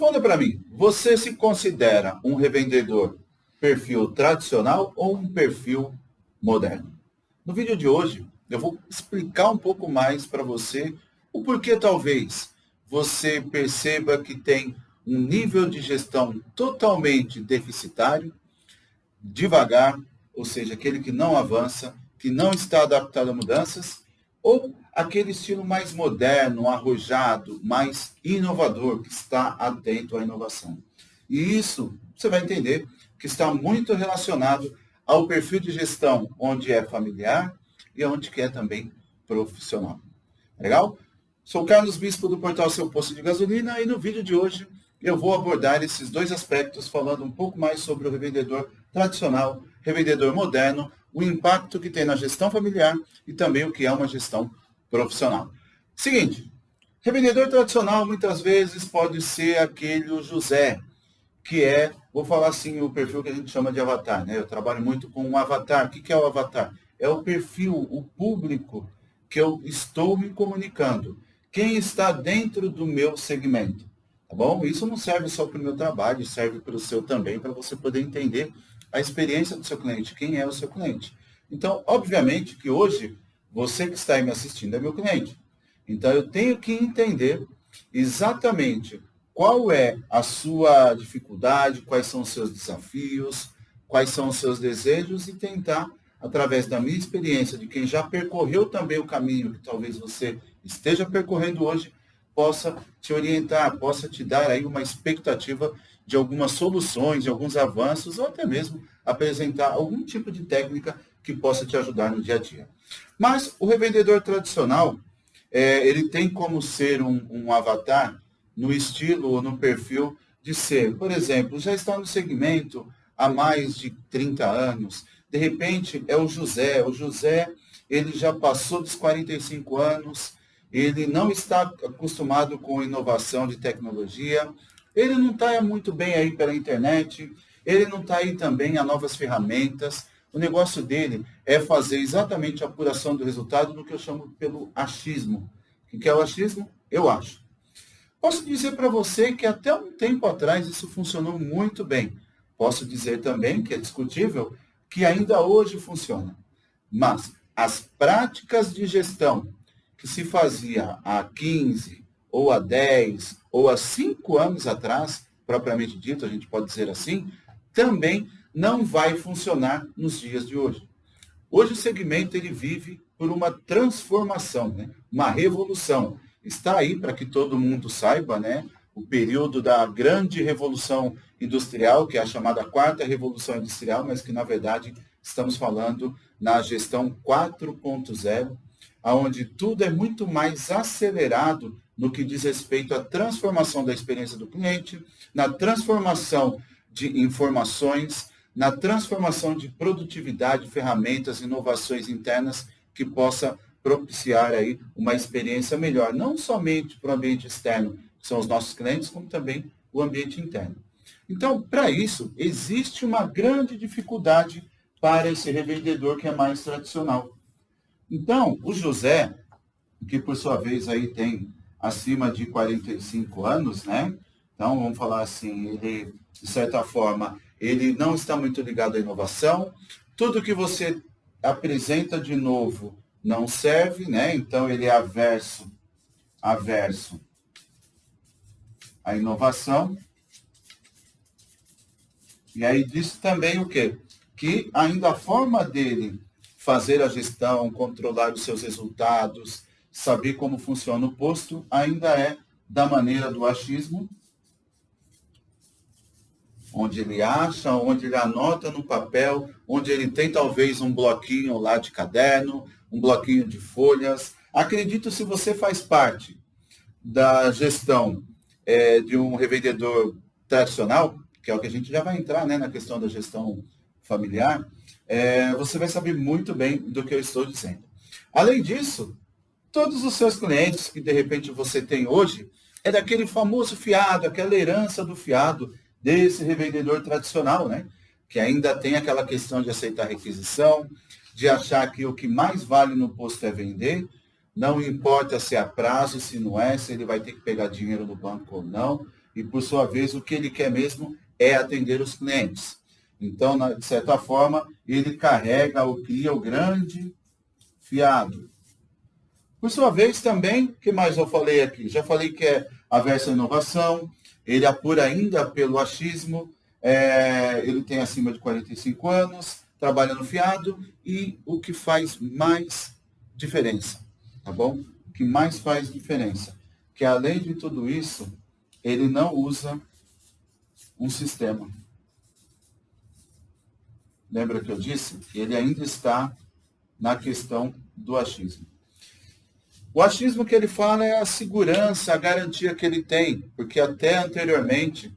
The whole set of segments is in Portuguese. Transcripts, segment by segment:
Responda para mim, você se considera um revendedor perfil tradicional ou um perfil moderno? No vídeo de hoje, eu vou explicar um pouco mais para você o porquê talvez você perceba que tem um nível de gestão totalmente deficitário, devagar, ou seja, aquele que não avança, que não está adaptado a mudanças, ou aquele estilo mais moderno, arrojado, mais inovador, que está atento à inovação. E isso você vai entender que está muito relacionado ao perfil de gestão, onde é familiar e onde é também profissional. Legal? Sou Carlos Bispo do portal Seu Posto de Gasolina e no vídeo de hoje eu vou abordar esses dois aspectos, falando um pouco mais sobre o revendedor tradicional, revendedor moderno, o impacto que tem na gestão familiar e também o que é uma gestão profissional. Seguinte, revendedor tradicional muitas vezes pode ser aquele o José, que é, vou falar assim, o perfil que a gente chama de avatar, né? Eu trabalho muito com um avatar. O que é o avatar? É o perfil, o público que eu estou me comunicando. Quem está dentro do meu segmento, tá bom? Isso não serve só para o meu trabalho, serve para o seu também, para você poder entender a experiência do seu cliente, quem é o seu cliente. Então, obviamente que hoje, você que está aí me assistindo é meu cliente. Então, eu tenho que entender exatamente qual é a sua dificuldade, quais são os seus desafios, quais são os seus desejos e tentar, através da minha experiência, de quem já percorreu também o caminho que talvez você esteja percorrendo hoje, possa te orientar, possa te dar aí uma expectativa de algumas soluções, de alguns avanços, ou até mesmo apresentar algum tipo de técnica que possa te ajudar no dia a dia. Mas o revendedor tradicional, ele tem como ser um avatar no estilo ou no perfil de ser, por exemplo, já está no segmento há mais de 30 anos, de repente é o José, ele já passou dos 45 anos, ele não está acostumado com inovação de tecnologia, ele não está muito bem aí pela internet, ele não está aí também a novas ferramentas, o negócio dele é fazer exatamente a apuração do resultado no que eu chamo pelo achismo. O que é o achismo? Eu acho. Posso dizer para você que até um tempo atrás isso funcionou muito bem. Posso dizer também que é discutível que ainda hoje funciona. Mas as práticas de gestão que se fazia há 15, ou há 10, ou há 5 anos atrás, propriamente dito, a gente pode dizer assim, também não vai funcionar nos dias de hoje. Hoje o segmento ele vive por uma transformação, né? Uma revolução. Está aí para que todo mundo saiba, né? O período da grande revolução industrial, que é a chamada quarta revolução industrial, mas que na verdade estamos falando na gestão 4.0, onde tudo é muito mais acelerado no que diz respeito à transformação da experiência do cliente, na transformação de informações, na transformação de produtividade, ferramentas, inovações internas que possa propiciar aí uma experiência melhor, não somente para o ambiente externo, que são os nossos clientes, como também o ambiente interno. Então, para isso, existe uma grande dificuldade para esse revendedor que é mais tradicional. Então, o José, que por sua vez aí tem acima de 45 anos, né? Então, vamos falar assim, ele, de certa forma, ele não está muito ligado à inovação. Tudo que você apresenta de novo não serve, né? Então, ele é averso à inovação. E aí diz também o quê? Que ainda a forma dele fazer a gestão, controlar os seus resultados, saber como funciona o posto, ainda é da maneira do achismo, onde ele acha, onde ele anota no papel, onde ele tem talvez um bloquinho lá de caderno, um bloquinho de folhas. Acredito, se você faz parte da gestão de um revendedor tradicional, que é o que a gente já vai entrar, né, na questão da gestão familiar, você vai saber muito bem do que eu estou dizendo. Além disso, todos os seus clientes que de repente você tem hoje é daquele famoso fiado, aquela herança do fiado desse revendedor tradicional, né? Que ainda tem aquela questão de aceitar requisição, de achar que o que mais vale no posto é vender, não importa se é a prazo, se não é, se ele vai ter que pegar dinheiro no banco ou não, e, por sua vez, o que ele quer mesmo é atender os clientes. Então, de certa forma, ele carrega ou cria o grande fiado. Por sua vez, também, o que mais eu falei aqui? Já falei que é averso à inovação, ele apura ainda pelo achismo, ele tem acima de 45 anos, trabalha no fiado, e o que faz mais diferença, tá bom? O que mais faz diferença, que além de tudo isso, ele não usa um sistema. Lembra que eu disse? Ele ainda está na questão do achismo. O achismo que ele fala é a segurança, a garantia que ele tem, porque até anteriormente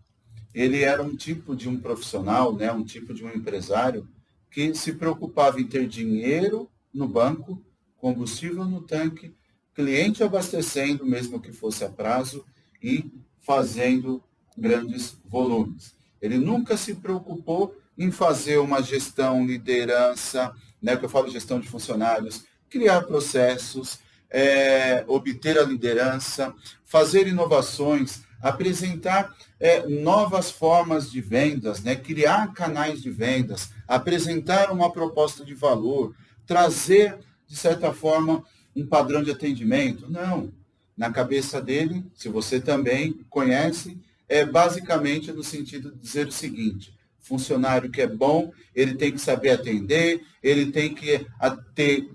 ele era um tipo de um profissional, né, um tipo de um empresário que se preocupava em ter dinheiro no banco, combustível no tanque, cliente abastecendo, mesmo que fosse a prazo, e fazendo grandes volumes. Ele nunca se preocupou em fazer uma gestão, liderança, né, que eu falo gestão de funcionários, criar processos, obter a liderança, fazer inovações, apresentar novas formas de vendas, né, criar canais de vendas, apresentar uma proposta de valor, trazer, de certa forma, um padrão de atendimento. Não. Na cabeça dele, se você também conhece, é basicamente no sentido de dizer o seguinte: funcionário que é bom, ele tem que saber atender, ele tem que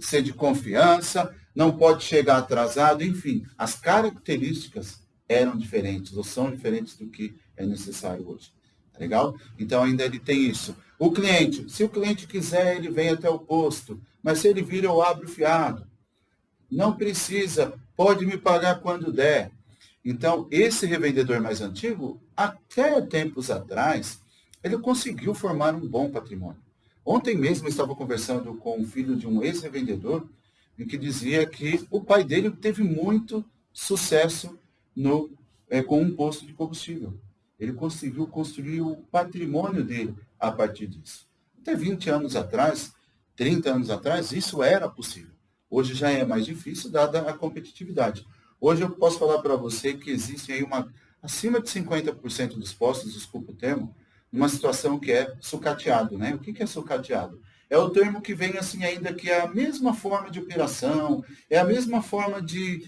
ser de confiança, não pode chegar atrasado, enfim, as características eram diferentes, ou são diferentes do que é necessário hoje. Tá legal? Então ainda ele tem isso. O cliente, se o cliente quiser, ele vem até o posto, mas se ele vir, eu abro o fiado. Não precisa, pode me pagar quando der. Então, esse revendedor mais antigo, até tempos atrás, ele conseguiu formar um bom patrimônio. Ontem mesmo eu estava conversando com o filho de um ex-revendedor, em que dizia que o pai dele teve muito sucesso com um posto de combustível. Ele conseguiu construir o patrimônio dele a partir disso. Até 20 anos atrás, 30 anos atrás, isso era possível. Hoje já é mais difícil, dada a competitividade. Hoje eu posso falar para você que existe aí acima de 50% dos postos, desculpa o termo, uma situação que é sucateado, né? O que é sucateado? É o termo que vem assim ainda que é a mesma forma de operação, é a mesma forma de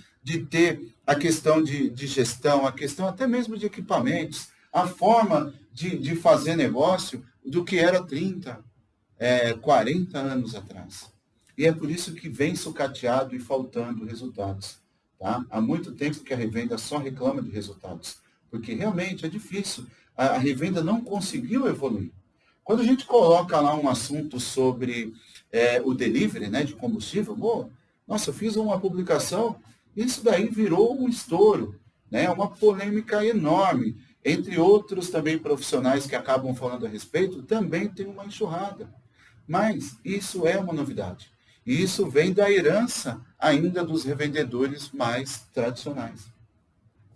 ter a questão de gestão, a questão até mesmo de equipamentos, a forma de fazer negócio do que era 30, 40 anos atrás. E é por isso que vem sucateado e faltando resultados. Tá? Há muito tempo que a revenda só reclama de resultados, porque realmente é difícil. A revenda não conseguiu evoluir. Quando a gente coloca lá um assunto sobre o delivery, né, de combustível, nossa, eu fiz uma publicação, isso daí virou um estouro, né, uma polêmica enorme. Entre outros também profissionais que acabam falando a respeito, também tem uma enxurrada. Mas isso é uma novidade. E isso vem da herança ainda dos revendedores mais tradicionais.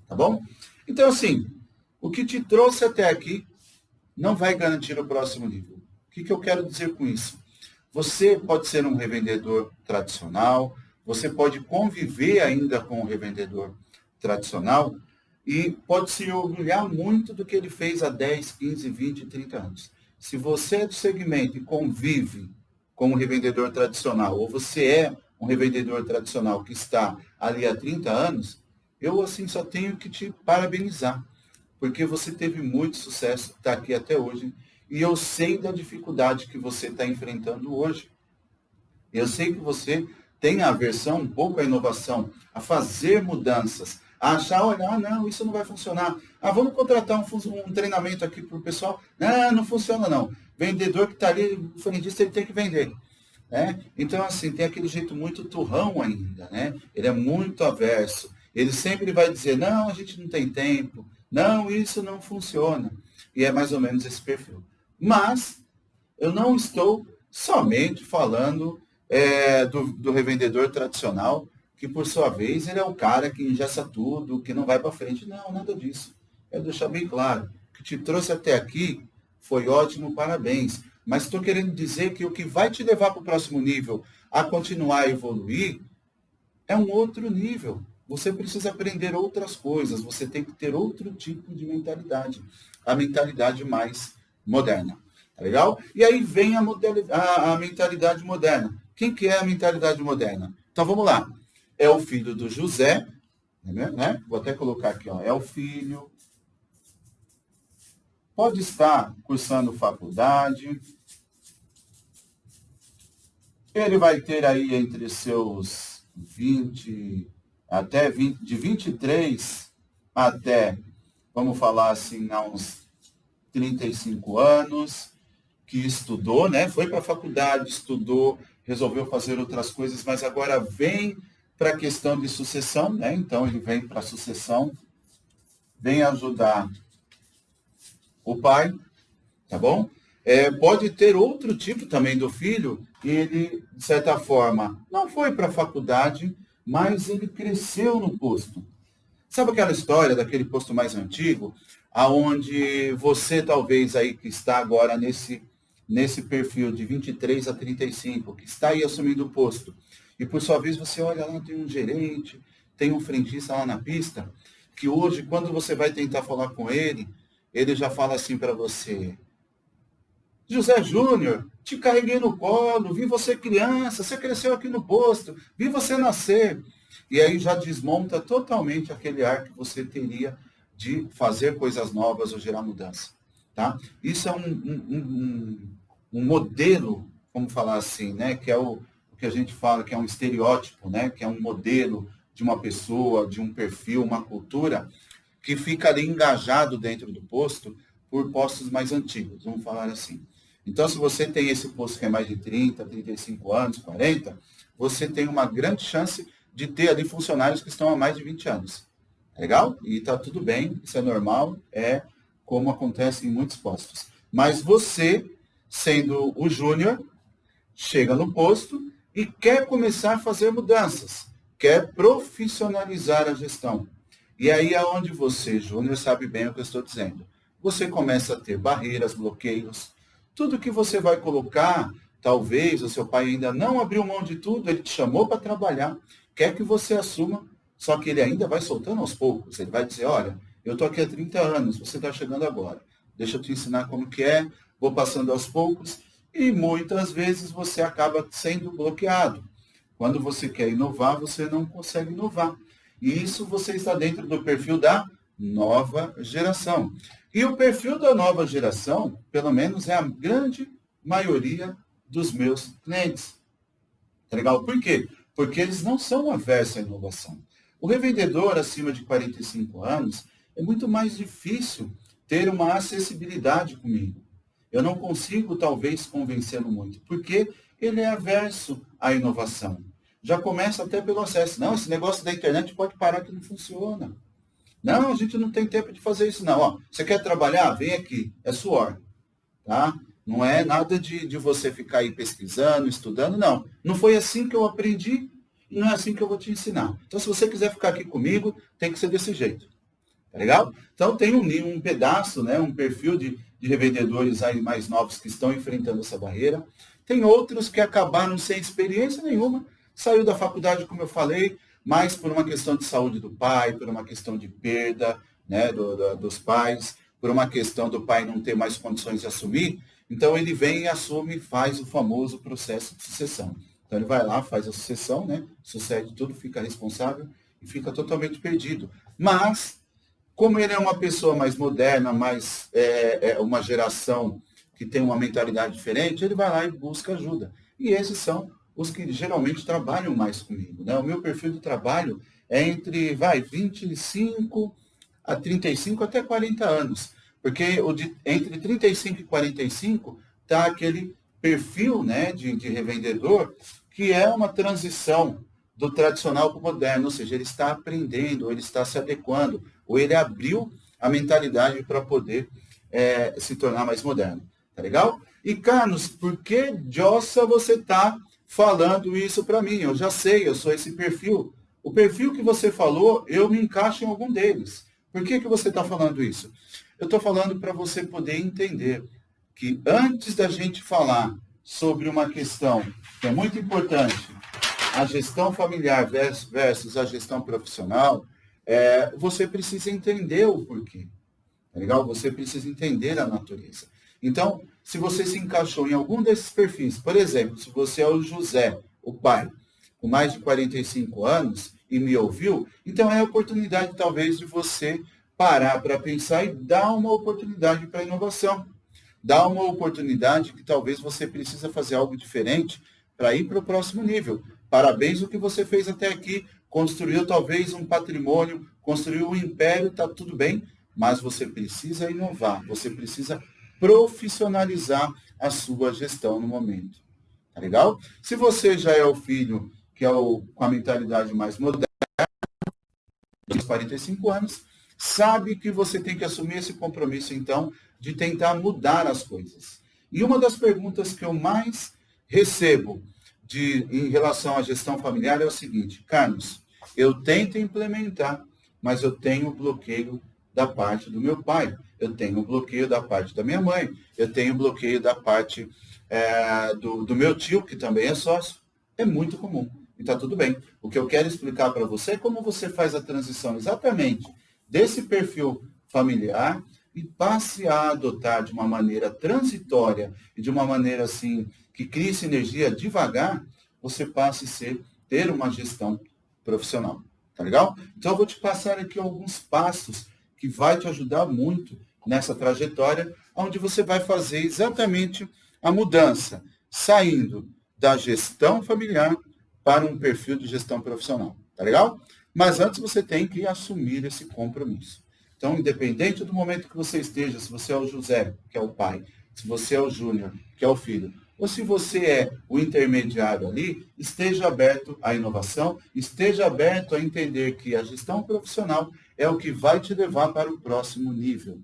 Tá bom? Então, assim, o que te trouxe até aqui não vai garantir o próximo nível. O que eu quero dizer com isso? Você pode ser um revendedor tradicional, você pode conviver ainda com o revendedor tradicional e pode se orgulhar muito do que ele fez há 10, 15, 20, 30 anos. Se você é do segmento e convive com um revendedor tradicional, ou você é um revendedor tradicional que está ali há 30 anos, eu assim só tenho que te parabenizar, porque você teve muito sucesso, está aqui até hoje, e eu sei da dificuldade que você está enfrentando hoje. Eu sei que você tem aversão um pouco à inovação, a fazer mudanças, a achar, olha, não, isso não vai funcionar. Vamos contratar um treinamento aqui para o pessoal. Não funciona não. Vendedor que está ali, o frentista, ele tem que vender. Né? Então, assim, tem aquele jeito muito turrão ainda, né? Ele é muito averso. Ele sempre vai dizer, não, a gente não tem tempo. Não, isso não funciona. E é mais ou menos esse perfil. Mas, eu não estou somente falando do revendedor tradicional, que por sua vez ele é o cara que engessa tudo, que não vai para frente. Não, nada disso. Quero deixar bem claro. O que te trouxe até aqui foi ótimo, parabéns. Mas estou querendo dizer que o que vai te levar para o próximo nível a continuar a evoluir é um outro nível. você precisa aprender outras coisas, você tem que ter outro tipo de mentalidade, a mentalidade mais moderna. Tá legal? E aí vem a mentalidade moderna. Quem que é a mentalidade moderna? Então vamos lá. É o filho do José, né? Vou até colocar aqui, ó. É o filho. Pode estar cursando faculdade. Ele vai ter aí entre seus 20, até 20, de 23 até, vamos falar assim, há uns 35 anos, que estudou, né? Foi para a faculdade, estudou, resolveu fazer outras coisas, mas agora vem para a questão de sucessão, né? Então ele vem para a sucessão, vem ajudar o pai, tá bom? Pode ter outro tipo também do filho, e ele, de certa forma, não foi para a faculdade, mas ele cresceu no posto. Sabe aquela história daquele posto mais antigo, aonde você talvez aí que está agora nesse perfil de 23 a 35, que está aí assumindo o posto, e por sua vez você olha lá, tem um gerente, tem um frentista lá na pista, que hoje, quando você vai tentar falar com ele já fala assim para você: José Júnior, te carreguei no colo, vi você criança, você cresceu aqui no posto, vi você nascer. E aí já desmonta totalmente aquele ar que você teria de fazer coisas novas ou gerar mudança. Tá? Isso é um modelo, vamos falar assim, né? Que é o que a gente fala que é um estereótipo, né? Que é um modelo de uma pessoa, de um perfil, uma cultura, que fica ali engajado dentro do posto por postos mais antigos, vamos falar assim. Então, se você tem esse posto que é mais de 30, 35 anos, 40, você tem uma grande chance de ter ali funcionários que estão há mais de 20 anos. Legal? E está tudo bem, isso é normal, é como acontece em muitos postos. Mas você, sendo o júnior, chega no posto e quer começar a fazer mudanças, quer profissionalizar a gestão. E aí é onde você, júnior, sabe bem o que eu estou dizendo. Você começa a ter barreiras, bloqueios, tudo que você vai colocar, talvez o seu pai ainda não abriu mão de tudo, ele te chamou para trabalhar, quer que você assuma, só que ele ainda vai soltando aos poucos. Ele vai dizer: olha, eu estou aqui há 30 anos, você está chegando agora. Deixa eu te ensinar como que é, vou passando aos poucos, e muitas vezes você acaba sendo bloqueado. Quando você quer inovar, você não consegue inovar. E isso você está dentro do perfil da nova geração. E o perfil da nova geração, pelo menos, é a grande maioria dos meus clientes. Tá legal? Por quê? Porque eles não são aversos à inovação. O revendedor acima de 45 anos é muito mais difícil ter uma acessibilidade comigo. Eu não consigo, talvez, convencê-lo muito, porque ele é averso à inovação. Já começa até pelo acesso. Não, esse negócio da internet pode parar que não funciona. Não, a gente não tem tempo de fazer isso, não. Ó, você quer trabalhar? Vem aqui. É suor. Tá? Não é nada de você ficar aí pesquisando, estudando, não. Não foi assim que eu aprendi e não é assim que eu vou te ensinar. Então, se você quiser ficar aqui comigo, tem que ser desse jeito. Tá legal? Então, tem um pedaço, né, um perfil de revendedores aí mais novos que estão enfrentando essa barreira. Tem outros que acabaram sem experiência nenhuma, saiu da faculdade, como eu falei, mas por uma questão de saúde do pai, por uma questão de perda, né, dos pais, por uma questão do pai não ter mais condições de assumir, então ele vem e assume e faz o famoso processo de sucessão. Então ele vai lá, faz a sucessão, né, sucede tudo, fica responsável e fica totalmente perdido. Mas, como ele é uma pessoa mais moderna, mais uma geração que tem uma mentalidade diferente, ele vai lá e busca ajuda. E esses são os que geralmente trabalham mais comigo. Né? O meu perfil de trabalho é entre 25 a 35 até 40 anos. Porque entre 35 e 45 está aquele perfil, né, de revendedor, que é uma transição do tradicional para o moderno, ou seja, ele está aprendendo, ou ele está se adequando, ou ele abriu a mentalidade para poder se tornar mais moderno. Tá legal? E, Carlos, por que, Jossa, você está falando isso para mim? Eu já sei, eu sou esse perfil. O perfil que você falou, eu me encaixo em algum deles. Por que você está falando isso? Eu estou falando para você poder entender que antes da gente falar sobre uma questão que é muito importante, a gestão familiar versus a gestão profissional, você precisa entender o porquê. Tá legal? Você precisa entender a natureza. Então, se você se encaixou em algum desses perfis, por exemplo, se você é o José, o pai, com mais de 45 anos e me ouviu, então é a oportunidade talvez de você parar para pensar e dar uma oportunidade para a inovação. Dar uma oportunidade que talvez você precisa fazer algo diferente para ir para o próximo nível. Parabéns o que você fez até aqui, construiu talvez um patrimônio, construiu um império, está tudo bem, mas você precisa inovar, você precisa profissionalizar a sua gestão no momento. Tá legal? Se você já é o filho que é com a mentalidade mais moderna, de 45 anos, sabe que você tem que assumir esse compromisso, então, de tentar mudar as coisas. E uma das perguntas que eu mais recebo em relação à gestão familiar é o seguinte: Carlos, eu tento implementar, mas eu tenho bloqueio da parte do meu pai, eu tenho bloqueio da parte da minha mãe, eu tenho bloqueio da parte do meu tio, que também é sócio. É muito comum. E está tudo bem. O que eu quero explicar para você é como você faz a transição exatamente desse perfil familiar e passe a adotar de uma maneira transitória e de uma maneira assim que crie sinergia devagar, você passe a ter uma gestão profissional. Tá legal? Então eu vou te passar aqui alguns passos que vai te ajudar muito nessa trajetória, onde você vai fazer exatamente a mudança, saindo da gestão familiar para um perfil de gestão profissional. Tá legal? Mas antes você tem que assumir esse compromisso. Então, independente do momento que você esteja, se você é o José, que é o pai, se você é o Júnior, que é o filho, ou se você é o intermediário ali, esteja aberto à inovação, esteja aberto a entender que a gestão profissional é o que vai te levar para o próximo nível.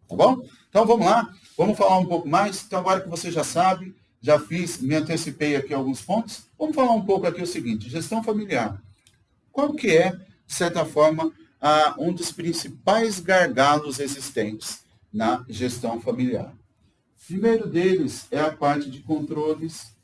Tá bom? Então, vamos lá. Vamos falar um pouco mais. Então, agora que você já sabe, me antecipei aqui alguns pontos, vamos falar um pouco aqui o seguinte: gestão familiar. Qual que é, de certa forma, um dos principais gargalos existentes na gestão familiar? O primeiro deles é a parte de controles.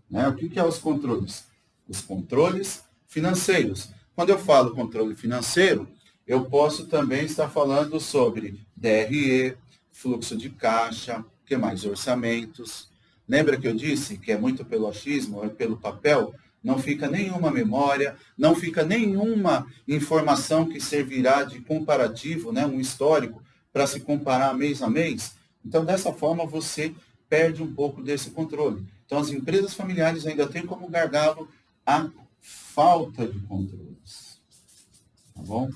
Né? O que é os controles? Os controles financeiros. Quando eu falo controle financeiro, eu posso também estar falando sobre DRE, fluxo de caixa, que mais? Orçamentos. Lembra que eu disse que é muito pelo achismo, é pelo papel? Não fica nenhuma memória, não fica nenhuma informação que servirá de comparativo, né? Um histórico, para se comparar mês a mês. Então, dessa forma, você perde um pouco desse controle. Então, as empresas familiares ainda têm como gargalo a falta de controles. Tá bom?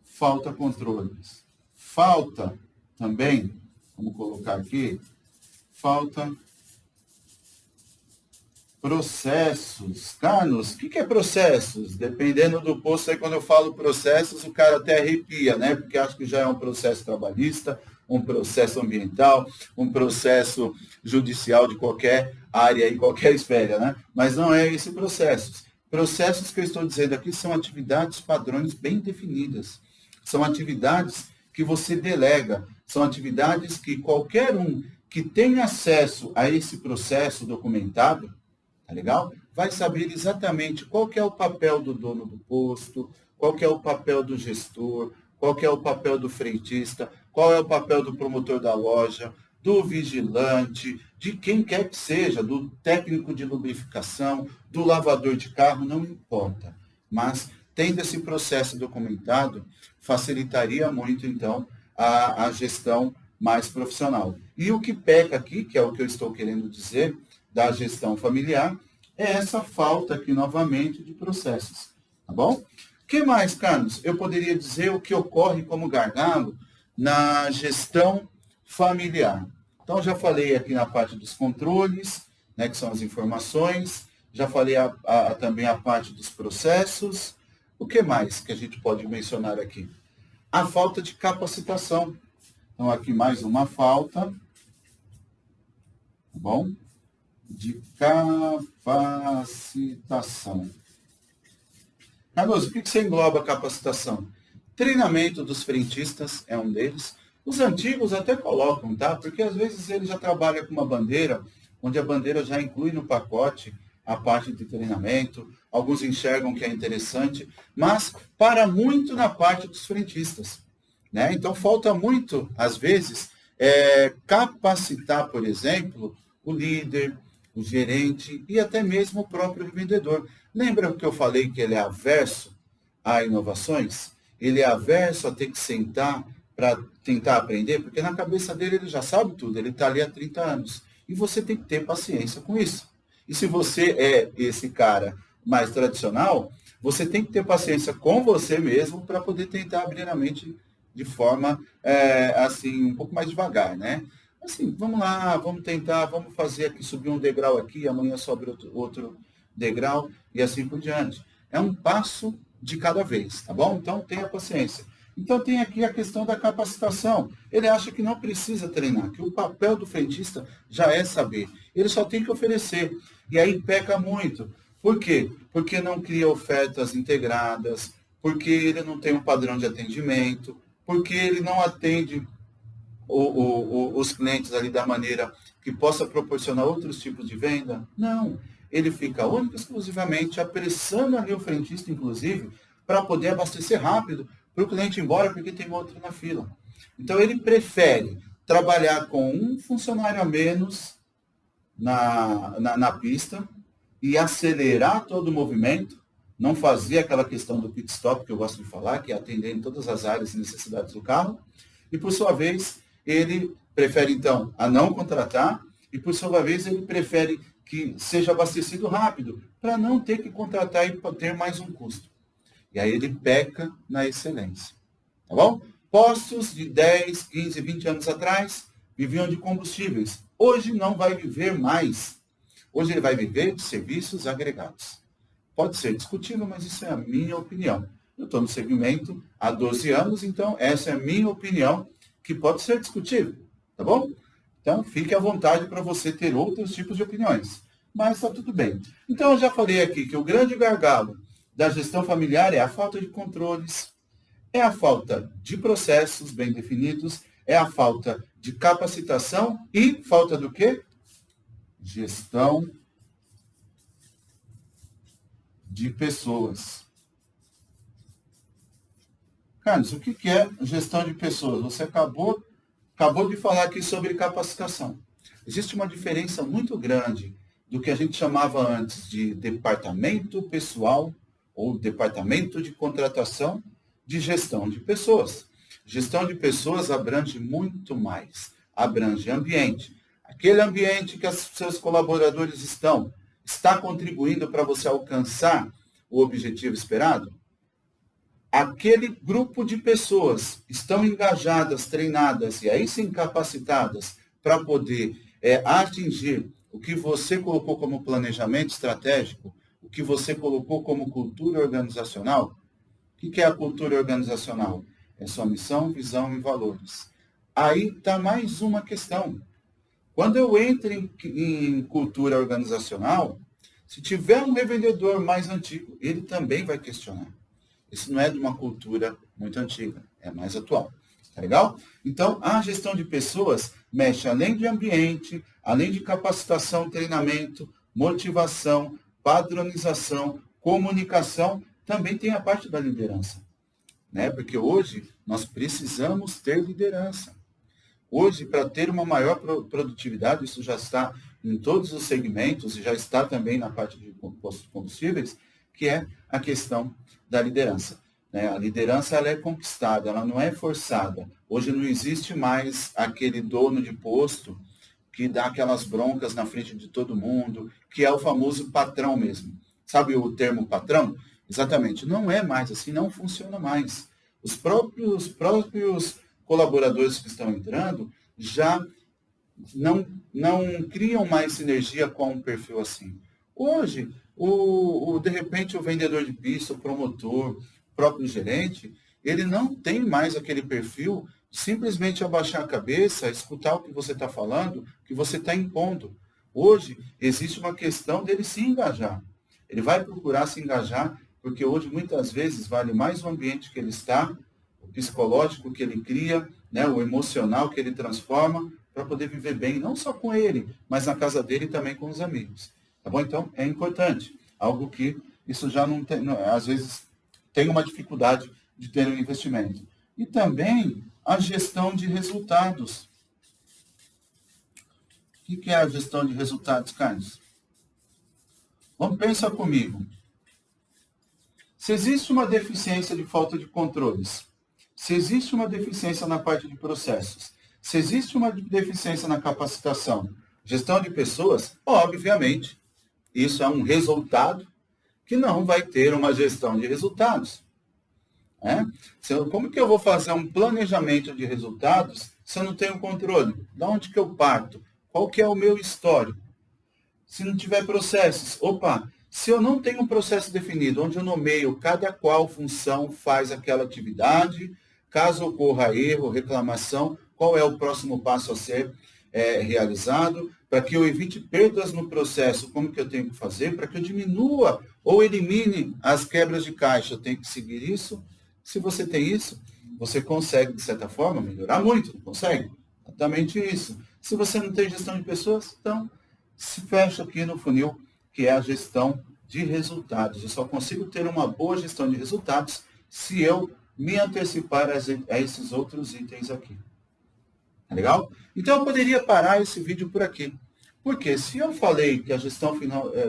Falta controles. Falta também, vamos colocar aqui, falta processos. Carlos, o que é processos? Dependendo do posto, aí quando eu falo processos, o cara até arrepia, né? Porque acho que já é um processo trabalhista, um processo ambiental, um processo judicial de qualquer área e qualquer esfera, né? Mas não é esse processo. Processos que eu estou dizendo aqui são atividades padrões bem definidas. São atividades que você delega, são atividades que qualquer um que tenha acesso a esse processo documentado, tá legal? Vai saber exatamente qual que é o papel do dono do posto, qual que é o papel do gestor, qual que é o papel do frentista, qual é o papel do promotor da loja, do vigilante, de quem quer que seja, do técnico de lubrificação, do lavador de carro, não importa. Mas, tendo esse processo documentado, facilitaria muito, então, a gestão mais profissional. E o que peca aqui, que é o que eu estou querendo dizer, da gestão familiar, é essa falta aqui, novamente, de processos. Tá bom? O que mais, Carlos? Eu poderia dizer o que ocorre como gargalo na gestão familiar. Então, já falei aqui na parte dos controles, né, que são as informações, já falei também a parte dos processos. O que mais que a gente pode mencionar aqui? A falta de capacitação. Então, aqui mais uma falta, tá bom? De capacitação. Carlos, o que você engloba capacitação? Treinamento dos frentistas é um deles. Os antigos até colocam, tá? Porque às vezes ele já trabalha com uma bandeira onde a bandeira já inclui no pacote a parte de treinamento, alguns enxergam que é interessante, mas para muito na parte dos frentistas, né? Então falta muito, às vezes, capacitar, por exemplo, o líder, o gerente e até mesmo o próprio vendedor. Lembra que eu falei que ele é averso a inovações? Ele é averso a ter que sentar para tentar aprender, porque na cabeça dele ele já sabe tudo, ele está ali há 30 anos. E você tem que ter paciência com isso. E se você é esse cara mais tradicional, você tem que ter paciência com você mesmo para poder tentar abrir a mente de forma, assim, um pouco mais devagar, né? Assim, vamos lá, vamos tentar, vamos fazer aqui, subir um degrau aqui, amanhã sobe outro degrau e assim por diante. É um passo de cada vez, tá bom? Então, tenha paciência. Então, tem aqui a questão da capacitação. Ele acha que não precisa treinar, que o papel do frentista já é saber. Ele só tem que oferecer. E aí peca muito. Por quê? Porque não cria ofertas integradas, porque ele não tem um padrão de atendimento, porque ele não atende os clientes ali da maneira que possa proporcionar outros tipos de venda. Não. Ele fica único exclusivamente apressando ali o frentista, inclusive, para poder abastecer rápido para o cliente ir embora, porque tem outro na fila. Então, ele prefere trabalhar com um funcionário a menos na pista e acelerar todo o movimento, não fazer aquela questão do pit stop, que eu gosto de falar, que é atender em todas as áreas e necessidades do carro, e, por sua vez, ele prefere, então, a não contratar, e, por sua vez, ele prefere que seja abastecido rápido, para não ter que contratar e ter mais um custo. E aí ele peca na excelência. Tá bom? Postos de 10, 15, 20 anos atrás viviam de combustíveis. Hoje não vai viver mais. Hoje ele vai viver de serviços agregados. Pode ser discutível, mas isso é a minha opinião. Eu estou no segmento há 12 anos, então essa é a minha opinião, que pode ser discutível. Tá bom? Então, fique à vontade para você ter outros tipos de opiniões. Mas está tudo bem. Então, eu já falei aqui que o grande gargalo da gestão familiar é a falta de controles, é a falta de processos bem definidos, é a falta de capacitação e falta do quê? Gestão de pessoas. Carlos, o que é gestão de pessoas? Você acabou de falar aqui sobre capacitação. Existe uma diferença muito grande do que a gente chamava antes de departamento pessoal ou departamento de contratação de gestão de pessoas. Gestão de pessoas abrange muito mais. Abrange ambiente. Aquele ambiente que seus colaboradores está contribuindo para você alcançar o objetivo esperado? Aquele grupo de pessoas estão engajadas, treinadas e aí sim capacitadas para poder atingir o que você colocou como planejamento estratégico, o que você colocou como cultura organizacional? O que é a cultura organizacional? É sua missão, visão e valores. Aí está mais uma questão. Quando eu entro em cultura organizacional, se tiver um revendedor mais antigo, ele também vai questionar. Isso não é de uma cultura muito antiga, é mais atual. Tá legal? Então, a gestão de pessoas mexe além de ambiente, além de capacitação, treinamento, motivação, padronização, comunicação, também tem a parte da liderança. Né? Porque hoje nós precisamos ter liderança. Hoje, para ter uma maior produtividade, isso já está em todos os segmentos e já está também na parte de combustíveis, que é a questão da liderança. Né? A liderança ela é conquistada, ela não é forçada. Hoje não existe mais aquele dono de posto que dá aquelas broncas na frente de todo mundo, que é o famoso patrão mesmo. Sabe o termo patrão? Exatamente. Não é mais assim, não funciona mais. Os próprios colaboradores que estão entrando já não criam mais sinergia com um perfil assim. Hoje, de repente, o vendedor de pista, o promotor, o próprio gerente, ele não tem mais aquele perfil de simplesmente abaixar a cabeça, escutar o que você está falando, que você está impondo. Hoje, existe uma questão dele se engajar. Ele vai procurar se engajar, porque hoje, muitas vezes, vale mais o ambiente que ele está, o psicológico que ele cria, né, o emocional que ele transforma, para poder viver bem, não só com ele, mas na casa dele e também com os amigos. Tá bom? Então, é importante. Algo que isso já não tem, às vezes tem uma dificuldade de ter um investimento. E também a gestão de resultados. O que é a gestão de resultados, Carlos? Vamos pensar comigo. Se existe uma deficiência de falta de controles, se existe uma deficiência na parte de processos, se existe uma deficiência na capacitação, gestão de pessoas, obviamente, isso é um resultado que não vai ter uma gestão de resultados. Né? Como que eu vou fazer um planejamento de resultados se eu não tenho controle? De onde que eu parto? Qual que é o meu histórico? Se não tiver processos, se eu não tenho um processo definido, onde eu nomeio cada qual função faz aquela atividade, caso ocorra erro, reclamação, qual é o próximo passo a ser realizado, para que eu evite perdas no processo, como que eu tenho que fazer, para que eu diminua ou elimine as quebras de caixa, eu tenho que seguir isso. Se você tem isso, você consegue, de certa forma, melhorar muito, não consegue? Exatamente isso. Se você não tem gestão de pessoas, então se fecha aqui no funil, que é a gestão de resultados. Eu só consigo ter uma boa gestão de resultados se eu me antecipar a esses outros itens aqui. Tá legal? Então, eu poderia parar esse vídeo por aqui. Porque se eu falei que a gestão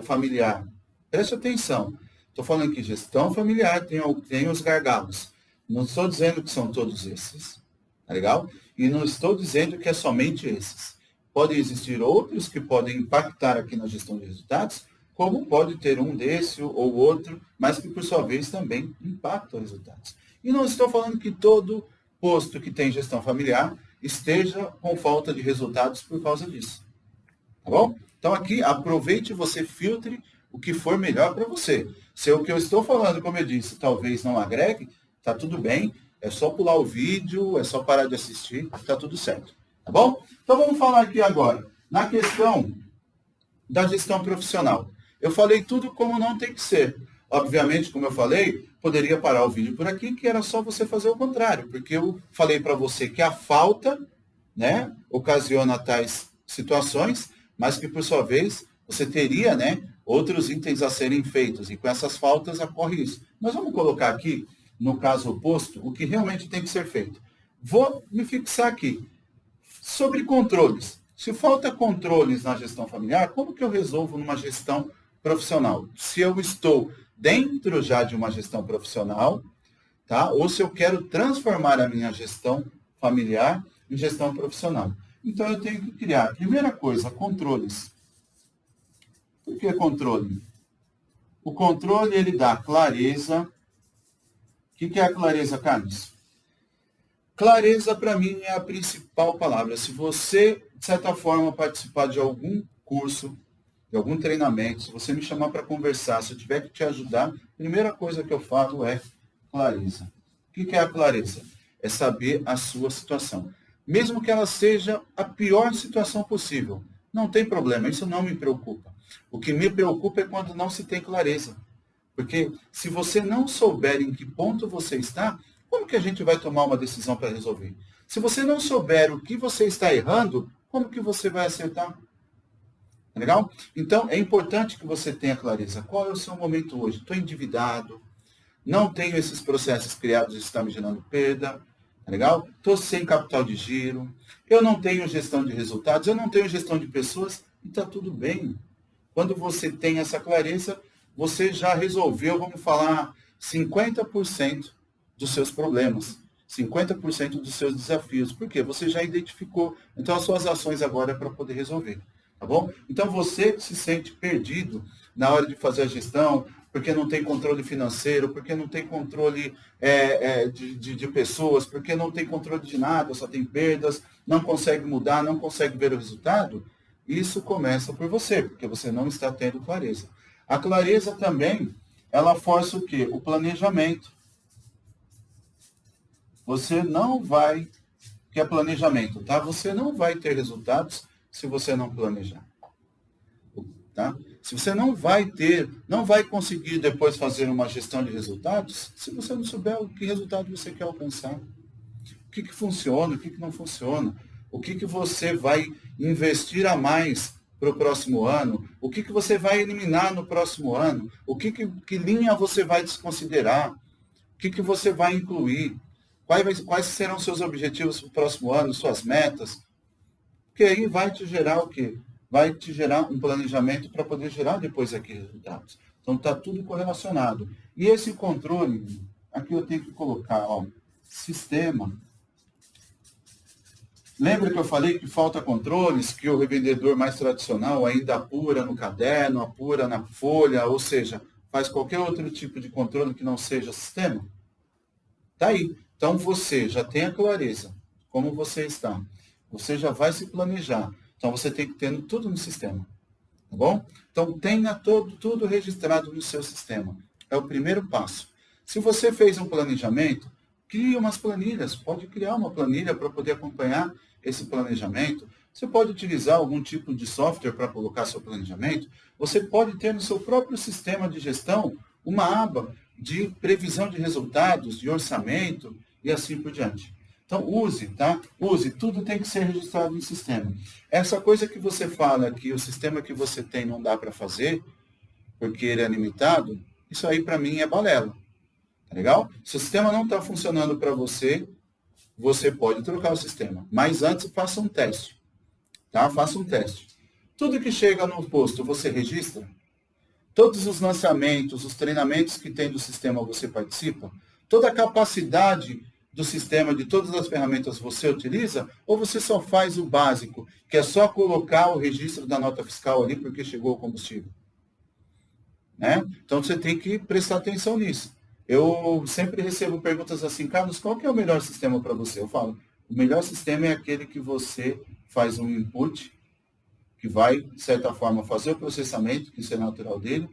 familiar, preste atenção, estou falando que gestão familiar tem os gargalos. Não estou dizendo que são todos esses. Tá legal? E não estou dizendo que é somente esses. Podem existir outros que podem impactar aqui na gestão de resultados, como pode ter um desse ou outro, mas que, por sua vez, também impactam os resultados. E não estou falando que todo posto que tem gestão familiar esteja com falta de resultados por causa disso. Tá bom? Então, aqui, aproveite e você filtre o que for melhor para você. Se o que eu estou falando, como eu disse, talvez não agregue, tá tudo bem. É só pular o vídeo, é só parar de assistir, tá tudo certo. Tá bom? Então, vamos falar aqui agora, na questão da gestão profissional. Eu falei tudo como não tem que ser. Obviamente, como eu falei, poderia parar o vídeo por aqui, que era só você fazer o contrário, porque eu falei para você que a falta, né, ocasiona tais situações, mas que, por sua vez, você teria, né, outros itens a serem feitos, e com essas faltas ocorre isso. Nós vamos colocar aqui, no caso oposto, o que realmente tem que ser feito. Vou me fixar aqui. Sobre controles. Se falta controles na gestão familiar, como que eu resolvo numa gestão profissional? Se eu estou dentro já de uma gestão profissional, tá? Ou se eu quero transformar a minha gestão familiar em gestão profissional. Então, eu tenho que criar, primeira coisa, controles. Por que controle? O controle, ele dá clareza. O que é a clareza, Carlos? Clareza, para mim, é a principal palavra. Se você, de certa forma, participar de algum curso, de algum treinamento, se você me chamar para conversar, se eu tiver que te ajudar, a primeira coisa que eu falo é clareza. O que é a clareza? É saber a sua situação. Mesmo que ela seja a pior situação possível. Não tem problema, isso não me preocupa. O que me preocupa é quando não se tem clareza. Porque se você não souber em que ponto você está, como que a gente vai tomar uma decisão para resolver? Se você não souber o que você está errando, como que você vai acertar? Tá legal? Então, é importante que você tenha clareza. Qual é o seu momento hoje? Estou endividado, não tenho esses processos criados e está me gerando perda. Tá legal? Estou sem capital de giro, eu não tenho gestão de resultados, eu não tenho gestão de pessoas, e está tudo bem. Quando você tem essa clareza, você já resolveu, vamos falar, 50% dos seus problemas, 50% dos seus desafios. Por quê? Você já identificou. Então, as suas ações agora é para poder resolver. Tá bom? Então, você que se sente perdido na hora de fazer a gestão, porque não tem controle financeiro, porque não tem controle de pessoas, porque não tem controle de nada, só tem perdas, não consegue mudar, não consegue ver o resultado, isso começa por você, porque você não está tendo clareza. A clareza também, ela força o quê? O planejamento. Você não vai, que é planejamento, tá? Você não vai ter resultados se você não planejar. Tá? Se você não vai conseguir depois fazer uma gestão de resultados, se você não souber o que resultado você quer alcançar. O que funciona, o que não funciona. o que você vai investir a mais para o próximo ano, o que você vai eliminar no próximo ano, que linha você vai desconsiderar, o que você vai incluir, quais serão seus objetivos para o próximo ano, suas metas, porque aí vai te gerar o quê? Vai te gerar um planejamento para poder gerar depois aqui resultados. Então está tudo correlacionado. E esse controle, aqui eu tenho que colocar, ó, sistema. Lembra que eu falei que falta controles, que o revendedor mais tradicional ainda apura no caderno, apura na folha, ou seja, faz qualquer outro tipo de controle que não seja sistema? Tá aí. Então você já tem a clareza como você está. Você já vai se planejar. Então você tem que ter tudo no sistema. Tá bom? Então tenha tudo registrado no seu sistema. É o primeiro passo. Se você fez um planejamento, crie umas planilhas. Pode criar uma planilha para poder acompanhar esse planejamento. Você pode utilizar algum tipo de software para colocar seu planejamento. Você pode ter no seu próprio sistema de gestão uma aba de previsão de resultados, de orçamento e assim por diante. Então, use, tá? Use, tudo tem que ser registrado no sistema. Essa coisa que você fala que o sistema que você tem não dá para fazer, porque ele é limitado, isso aí para mim é balela. Tá legal? Se o sistema não está funcionando para você, você pode trocar o sistema. Mas antes, faça um teste. Tá? Faça um teste. Tudo que chega no posto, você registra? Todos os lançamentos, os treinamentos que tem do sistema, você participa? Toda a capacidade do sistema, de todas as ferramentas você utiliza? Ou você só faz o básico, que é só colocar o registro da nota fiscal ali porque chegou o combustível? Né? Então você tem que prestar atenção nisso. Eu sempre recebo perguntas assim, Carlos, qual que é o melhor sistema para você? Eu falo, o melhor sistema é aquele que você faz um input, que vai, de certa forma, fazer o processamento, que isso é natural dele,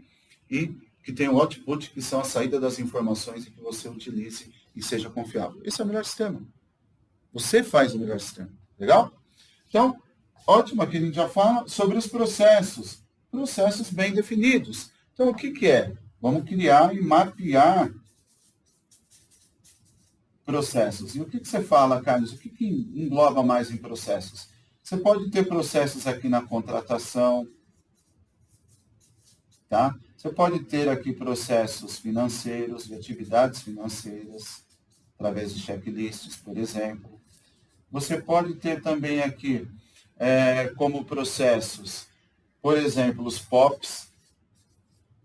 e que tem o output, que são a saída das informações e que você utilize e seja confiável. Esse é o melhor sistema. Você faz o melhor sistema. Legal? Então, ótimo, aqui a gente já fala sobre os processos. Processos bem definidos. Então, o que é? Vamos criar e mapear processos. E o que você fala, Carlos? O que engloba mais em processos? Você pode ter processos aqui na contratação, tá? Você pode ter aqui processos financeiros, de atividades financeiras, através de checklists, por exemplo. Você pode ter também aqui, como processos, por exemplo, os POPs.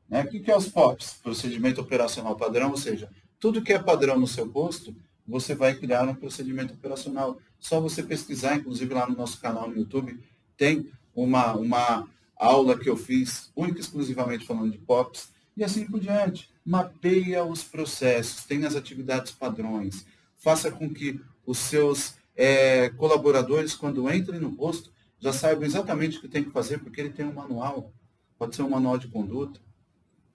Né? O que é os POPs? Procedimento operacional padrão, ou seja, tudo que é padrão no seu posto, você vai criar um procedimento operacional. Só você pesquisar, inclusive lá no nosso canal no YouTube, tem uma aula que eu fiz, única e exclusivamente falando de POPs, e assim por diante. Mapeia os processos, tenha as atividades padrões, faça com que os seus colaboradores, quando entrem no posto, já saibam exatamente o que tem que fazer, porque ele tem um manual, pode ser um manual de conduta,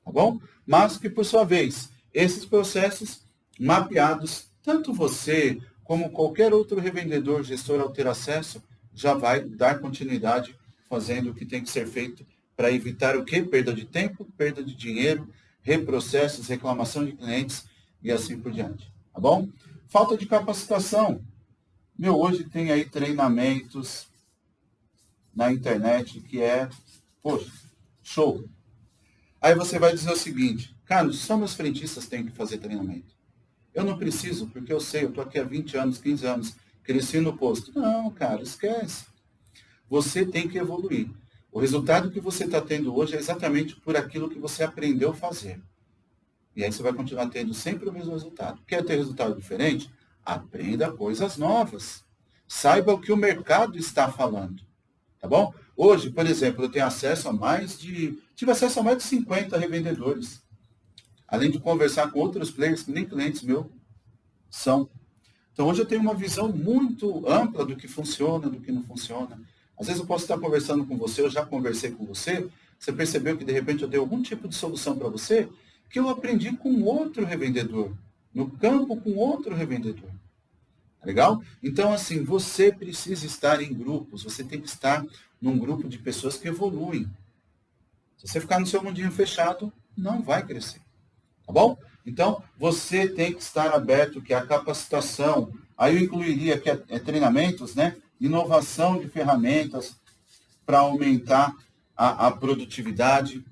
tá bom? Mas que, por sua vez, esses processos mapeados, tanto você como qualquer outro revendedor, gestor ao ter acesso, já vai dar continuidade fazendo o que tem que ser feito para evitar o quê? Perda de tempo, perda de dinheiro, reprocessos, reclamação de clientes e assim por diante. Tá bom? Falta de capacitação. Hoje tem aí treinamentos na internet que poxa, show. Aí você vai dizer o seguinte, Carlos, só meus frentistas têm que fazer treinamento. Eu não preciso, porque eu sei, eu estou aqui há 20 anos, 15 anos, cresci no posto. Não, cara, esquece. Você tem que evoluir. O resultado que você está tendo hoje é exatamente por aquilo que você aprendeu a fazer. E aí você vai continuar tendo sempre o mesmo resultado. Quer ter resultado diferente? Aprenda coisas novas. Saiba o que o mercado está falando. Tá bom? Hoje, por exemplo, eu tenho acesso a tive acesso a mais de 50 revendedores. Além de conversar com outros players que nem clientes meus são. Então, hoje eu tenho uma visão muito ampla do que funciona, do que não funciona. Às vezes eu posso estar conversando com você, eu já conversei com você, você percebeu que de repente eu dei algum tipo de solução para você, que eu aprendi com outro revendedor, no campo com outro revendedor. Legal? Então, assim, você precisa estar em grupos, você tem que estar num grupo de pessoas que evoluem. Se você ficar no seu mundinho fechado, não vai crescer. Tá bom? Então, você tem que estar aberto, que a capacitação, Aí eu incluiria aqui treinamentos, né? Inovação de ferramentas para aumentar a produtividade,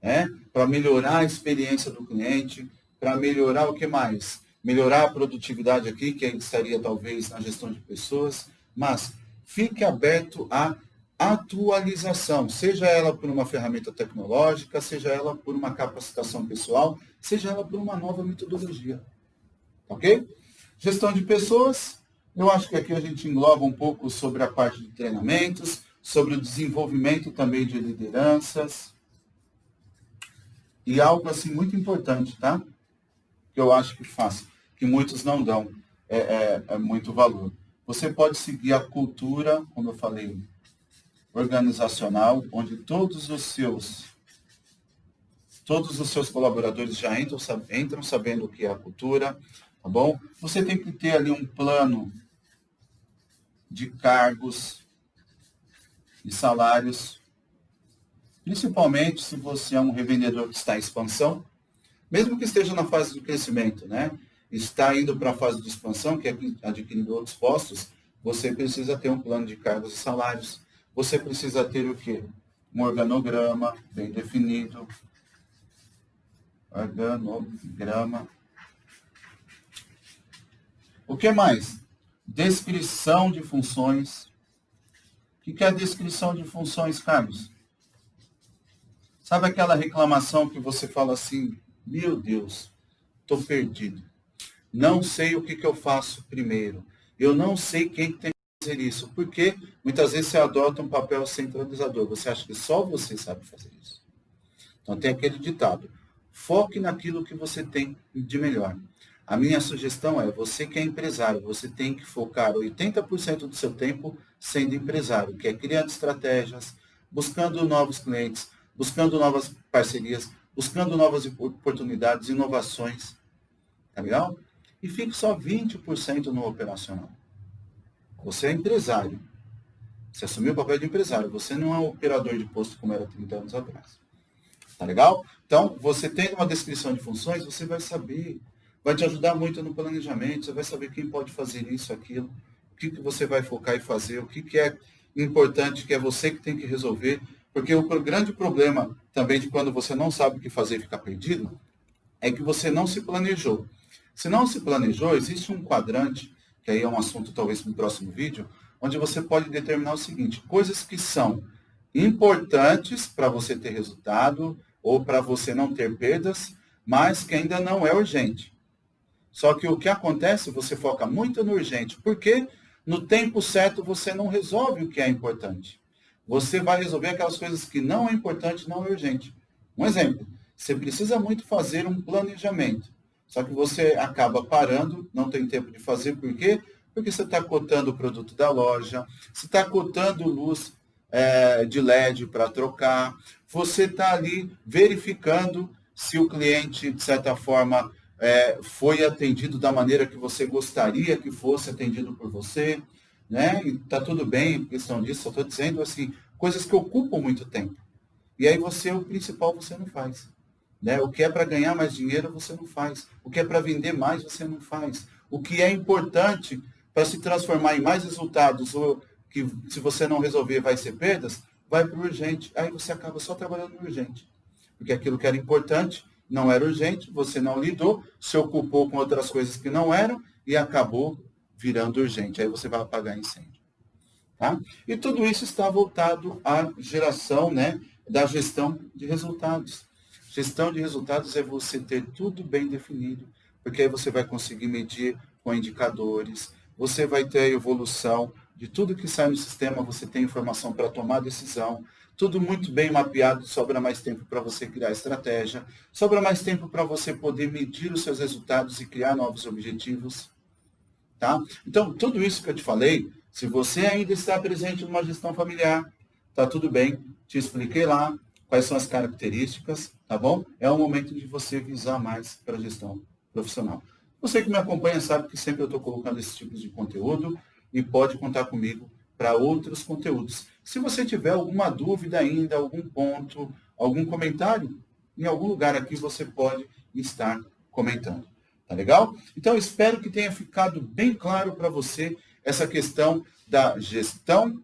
né? Para melhorar a experiência do cliente, para melhorar o que mais? Melhorar a produtividade aqui, que aí estaria talvez na gestão de pessoas, mas fique aberto à atualização, seja ela por uma ferramenta tecnológica, seja ela por uma capacitação pessoal, seja ela por uma nova metodologia. Ok? Gestão de pessoas, eu acho que aqui a gente engloba um pouco sobre a parte de treinamentos, sobre o desenvolvimento também de lideranças, e algo assim muito importante, tá? Que eu acho que faço, que muitos não dão muito valor. Você pode seguir a cultura, como eu falei, organizacional, onde todos os seus colaboradores já entram sabendo o que é a cultura, tá bom? Você tem que ter ali um plano de cargos e salários, principalmente se você é um revendedor que está em expansão, mesmo que esteja na fase de crescimento, né? Está indo para a fase de expansão, que é adquirindo outros postos, você precisa ter um plano de cargos e salários. Você precisa ter o quê? Um organograma bem definido. Organograma. O que mais? Descrição de funções. O que é a descrição de funções, Carlos? Sabe aquela reclamação que você fala assim, meu Deus, estou perdido. Não sei o que eu faço primeiro. Eu não sei quem tem que fazer isso. Porque muitas vezes você adota um papel centralizador. Você acha que só você sabe fazer isso. Então tem aquele ditado. Foque naquilo que você tem de melhor. A minha sugestão é, você que é empresário, você tem que focar 80% do seu tempo sendo empresário, que é criando estratégias, buscando novos clientes, buscando novas parcerias, buscando novas oportunidades, inovações. Tá legal? E fique só 20% no operacional. Você é empresário. Você assumiu o papel de empresário. Você não é um operador de posto como era 30 anos atrás. Tá legal? Então, você tendo uma descrição de funções, você vai saber, vai te ajudar muito no planejamento, você vai saber quem pode fazer isso, aquilo, o que você vai focar e fazer, o que é importante, que é você que tem que resolver, porque o grande problema também de quando você não sabe o que fazer e fica perdido, é que você não se planejou. Se não se planejou, existe um quadrante, que aí é um assunto talvez para o próximo vídeo, onde você pode determinar o seguinte, coisas que são importantes para você ter resultado ou para você não ter perdas, mas que ainda não é urgente. Só que o que acontece, você foca muito no urgente, porque no tempo certo você não resolve o que é importante. Você vai resolver aquelas coisas que não é importante, não é urgente. Um exemplo, você precisa muito fazer um planejamento. Só que você acaba parando, não tem tempo de fazer, por quê? Porque você está cotando o produto da loja, você está cotando luz de LED para trocar, você está ali verificando se o cliente, de certa forma, foi atendido da maneira que você gostaria que fosse atendido por você, né? E está tudo bem em questão disso, só estou dizendo assim, coisas que ocupam muito tempo. E aí o principal você não faz. Né? O que é para ganhar mais dinheiro, você não faz. O que é para vender mais, você não faz. O que é importante para se transformar em mais resultados, ou que se você não resolver vai ser perdas, vai para o urgente. Aí você acaba só trabalhando no urgente. Porque aquilo que era importante não era urgente, você não lidou, se ocupou com outras coisas que não eram e acabou virando urgente. Aí você vai apagar incêndio. Tá? E tudo isso está voltado à geração, né, da gestão de resultados. Gestão de resultados é você ter tudo bem definido, porque aí você vai conseguir medir com indicadores, você vai ter a evolução de tudo que sai no sistema, você tem informação para tomar decisão, tudo muito bem mapeado, sobra mais tempo para você criar estratégia, sobra mais tempo para você poder medir os seus resultados e criar novos objetivos. Tá? Então, tudo isso que eu te falei, se você ainda está presente numa gestão familiar, tá tudo bem, te expliquei lá quais são as características, tá bom? É o momento de você visar mais para a gestão profissional. Você que me acompanha sabe que sempre eu estou colocando esse tipo de conteúdo e pode contar comigo para outros conteúdos. Se você tiver alguma dúvida ainda, algum ponto, algum comentário, em algum lugar aqui você pode estar comentando. Tá legal? Então, espero que tenha ficado bem claro para você essa questão da gestão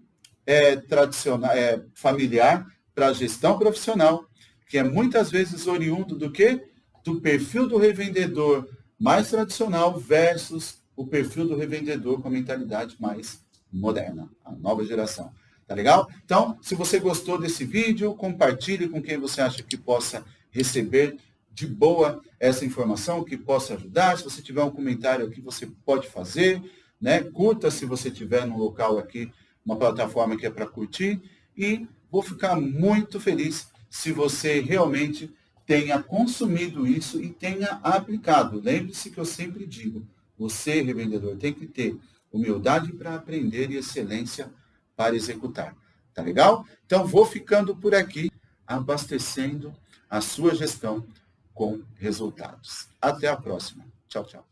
tradicional, familiar para a gestão profissional, que é muitas vezes oriundo do quê? Do perfil do revendedor mais tradicional versus o perfil do revendedor com a mentalidade mais moderna, a nova geração. Tá legal? Então, se você gostou desse vídeo, compartilhe com quem você acha que possa receber de boa essa informação, que possa ajudar. Se você tiver um comentário aqui, você pode fazer, né? Curta se você tiver num local aqui, uma plataforma que é para curtir. E vou ficar muito feliz se você realmente tenha consumido isso e tenha aplicado. Lembre-se que eu sempre digo, você, revendedor, tem que ter humildade para aprender e excelência para executar. Tá legal? Então, vou ficando por aqui, abastecendo a sua gestão com resultados. Até a próxima. Tchau, tchau.